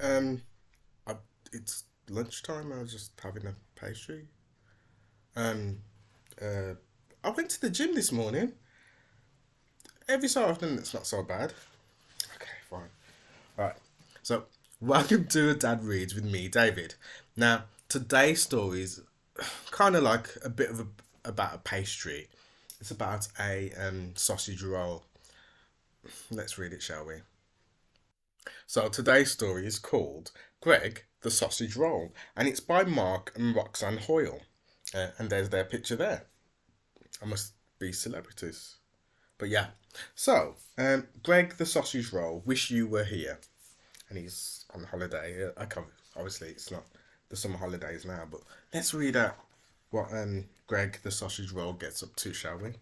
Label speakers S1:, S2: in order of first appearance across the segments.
S1: Um, I, it's lunchtime. I was just having a pastry. Um, uh, I went to the gym this morning. Every so often, it's not so bad. Okay, fine. All right. So, welcome to a Dad Reads with me, David. Now, today's story is kind of like a bit of about a pastry. It's about a sausage roll. Let's read it, shall we? So today's story is called Greg the Sausage Roll, and it's by Mark and Roxanne Hoyle. And there's their picture there. I must be celebrities. But yeah. So, Greg the Sausage Roll, wish you were here. And he's on holiday. I can't, obviously, it's not the summer holidays now, but let's read out what Greg the Sausage Roll gets up to, shall we?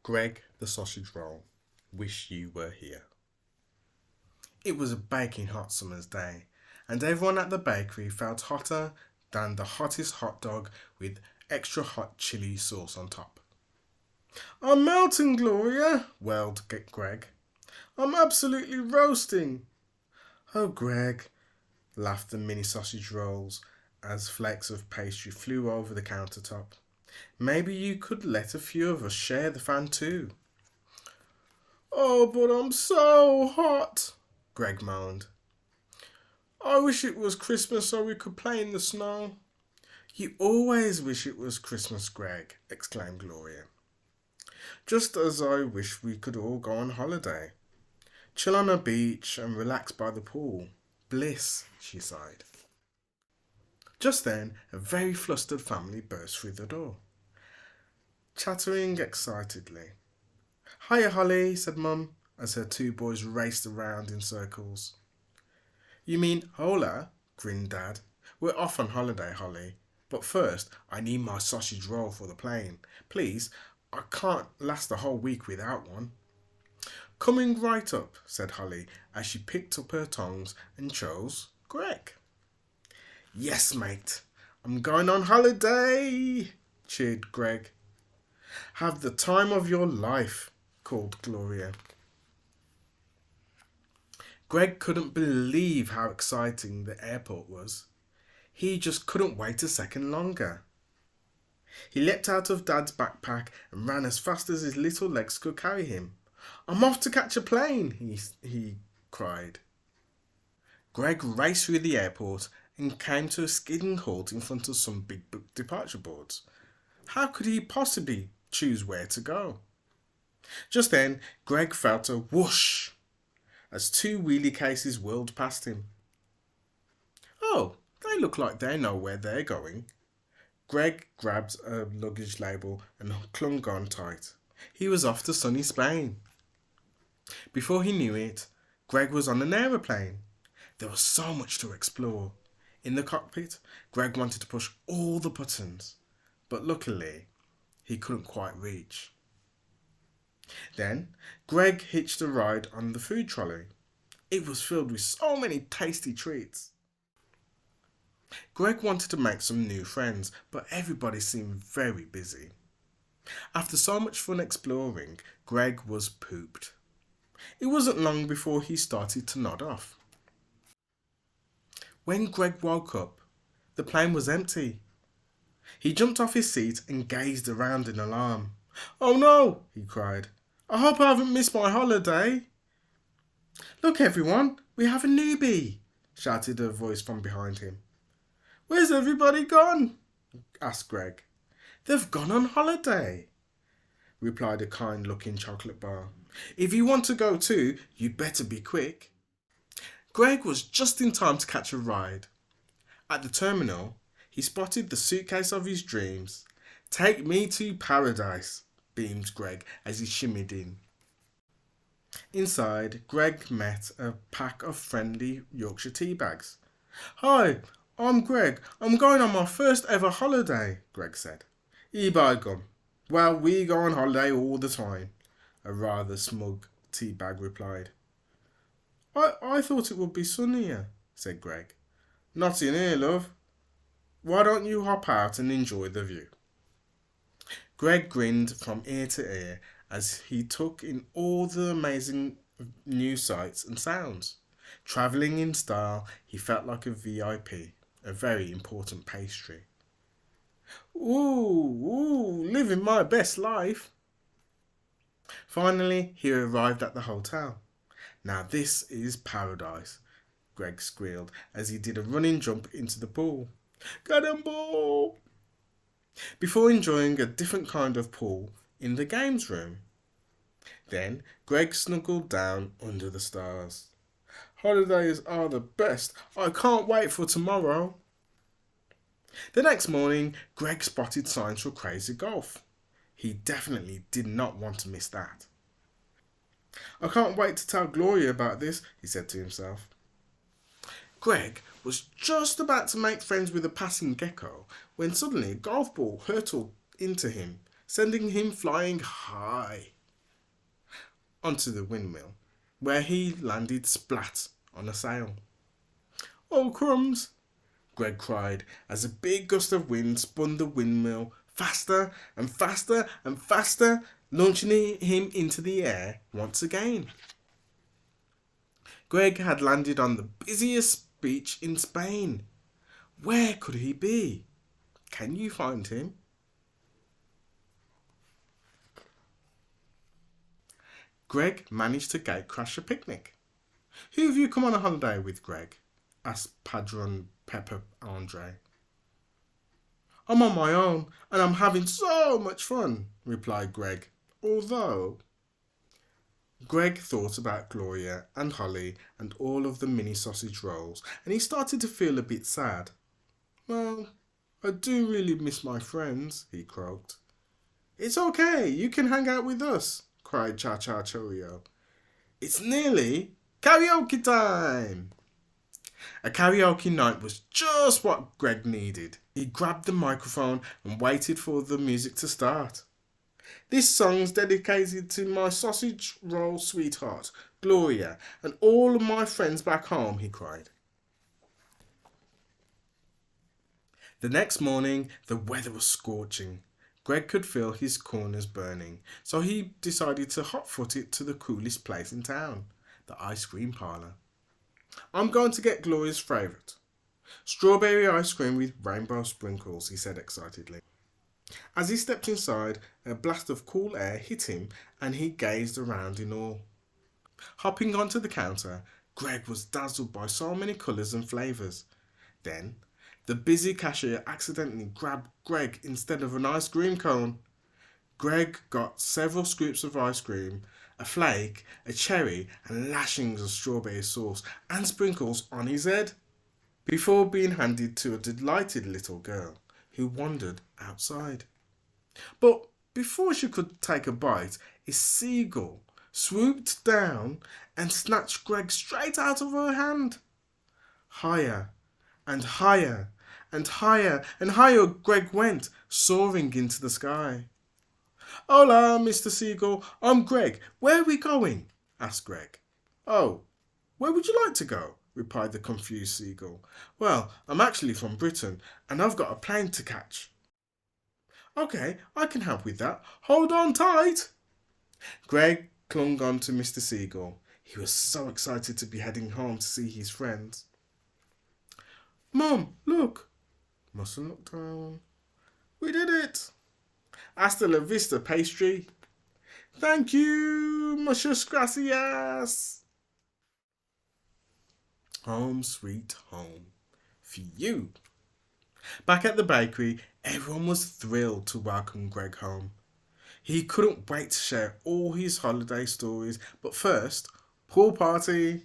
S1: Greg the Sausage Roll, wish you were here. It was a baking hot summer's day, and everyone at the bakery felt hotter than the hottest hot dog with extra hot chili sauce on top. I'm melting, Gloria, wailed Greg. I'm absolutely roasting. Oh, Greg, laughed the mini sausage rolls as flakes of pastry flew over the countertop. Maybe you could let a few of us share the fan too. Oh, but I'm so hot, Greg moaned. I wish it was Christmas so we could play in the snow. You always wish it was Christmas, Greg, exclaimed Gloria. Just as I wish we could all go on holiday. Chill on a beach and relax by the pool. Bliss, she sighed. Just then, a very flustered family burst through the door, chattering excitedly. Hiya, Holly, said Mum, as her two boys raced around in circles. You mean hola? Grinned Dad. We're off on holiday, Holly. But first, I need my sausage roll for the plane. Please, I can't last the whole week without one. Coming right up, said Holly, as she picked up her tongs and chose Greg. Yes, mate. I'm going on holiday, cheered Greg. Have the time of your life, called Gloria. Greg couldn't believe how exciting the airport was. He just couldn't wait a second longer. He leapt out of Dad's backpack and ran as fast as his little legs could carry him. I'm off to catch a plane, he cried. Greg raced through the airport and came to a skidding halt in front of some big departure boards. How could he possibly choose where to go? Just then, Greg felt a whoosh as two wheelie cases whirled past him. Oh, they look like they know where they're going. Greg grabbed a luggage label and clung on tight. He was off to sunny Spain. Before he knew it, Greg was on an aeroplane. There was so much to explore. In the cockpit, Greg wanted to push all the buttons, but luckily, he couldn't quite reach. Then, Greg hitched a ride on the food trolley. It was filled with so many tasty treats. Greg wanted to make some new friends, but everybody seemed very busy. After so much fun exploring, Greg was pooped. It wasn't long before he started to nod off. When Greg woke up, the plane was empty. He jumped off his seat and gazed around in alarm. Oh no, he cried. I hope I haven't missed my holiday. Look everyone, we have a newbie, shouted a voice from behind him. Where's everybody gone? Asked Greg. They've gone on holiday, replied a kind-looking chocolate bar. If you want to go too, you'd better be quick. Greg was just in time to catch a ride. At the terminal, he spotted the suitcase of his dreams. Take me to paradise, beamed Greg as he shimmied in. Inside, Greg met a pack of friendly Yorkshire tea bags. Hi, I'm Greg. I'm going on my first ever holiday, Greg said. By gum. Well, we go on holiday all the time, a rather smug tea bag replied. I thought it would be sunnier, said Greg. Not in here, love. Why don't you hop out and enjoy the view? Greg grinned from ear to ear as he took in all the amazing new sights and sounds. Travelling in style, he felt like a VIP, a very important pastry. Ooh, living my best life. Finally, he arrived at the hotel. Now this is paradise, Greg squealed as he did a running jump into the pool. Cannonball! Before enjoying a different kind of pool in the games room. Then Greg snuggled down under the stars. Holidays are the best. I can't wait for tomorrow. The next morning, Greg spotted signs for Crazy Golf. He definitely did not want to miss that. I can't wait to tell Gloria about this, he said to himself. Greg was just about to make friends with a passing gecko when suddenly a golf ball hurtled into him, sending him flying high onto the windmill, where he landed splat on a sail. Oh, crumbs! Greg cried as a big gust of wind spun the windmill faster and faster and faster, launching him into the air once again. Greg had landed on the busiest beach in Spain. Where could he be? Can you find him? Greg managed to gatecrash a picnic. Who have you come on a holiday with, Greg? Asked Padron Pepper Andre. I'm on my own and I'm having so much fun, replied Greg. Although Greg thought about Gloria and Holly and all of the mini sausage rolls and he started to feel a bit sad. Well, I do really miss my friends, he croaked. It's okay, you can hang out with us, cried Cha Cha Chorio. It's nearly karaoke time! A karaoke night was just what Greg needed. He grabbed the microphone and waited for the music to start. This song's dedicated to my sausage roll sweetheart, Gloria, and all of my friends back home, he cried. The next morning, the weather was scorching. Greg could feel his corners burning, so he decided to hot-foot it to the coolest place in town, the ice cream parlour. I'm going to get Gloria's favourite. Strawberry ice cream with rainbow sprinkles, he said excitedly. As he stepped inside, a blast of cool air hit him and he gazed around in awe. Hopping onto the counter, Greg was dazzled by so many colours and flavours. Then, the busy cashier accidentally grabbed Greg instead of an ice cream cone. Greg got several scoops of ice cream, a flake, a cherry, and lashings of strawberry sauce and sprinkles on his head, before being handed to a delighted little girl who wandered outside. But before she could take a bite, a seagull swooped down and snatched Greg straight out of her hand. Higher and higher and higher and higher Greg went, soaring into the sky. Hola, Mr. Seagull, I'm Greg. Where are we going? Asked Greg. Oh, where would you like to go? Replied the confused seagull. Well, I'm actually from Britain and I've got a plane to catch. Okay, I can help with that. Hold on tight. Greg clung on to Mr. Seagull. He was so excited to be heading home to see his friends. Mum, look. Mustn't look down. We did it. Hasta la vista, pastry. Thank you, muchas gracias. Home sweet home. For you. Back at the bakery, everyone was thrilled to welcome Greg home. He couldn't wait to share all his holiday stories, but first, pool party.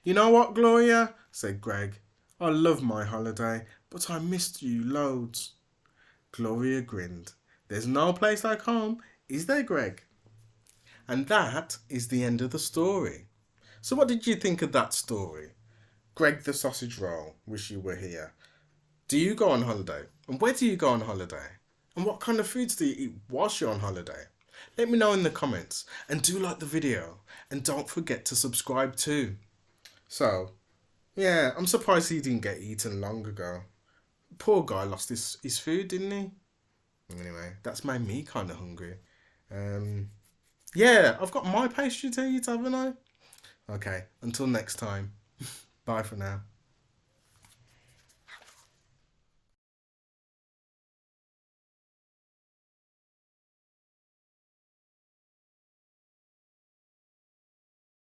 S1: You know what, Gloria? Said Greg. I love my holiday, but I missed you loads. Gloria grinned. There's no place like home, is there, Greg? And that is the end of the story. So what did you think of that story? Greg the Sausage Roll, wish you were here. Do you go on holiday? And where do you go on holiday? And what kind of foods do you eat whilst you're on holiday? Let me know in the comments. And do like the video. And don't forget to subscribe too. So, yeah, I'm surprised he didn't get eaten long ago. Poor guy lost his food, didn't he? Anyway, that's made me kind of hungry. Yeah, I've got my pastry to eat, haven't I? Okay, until next time. Bye for now.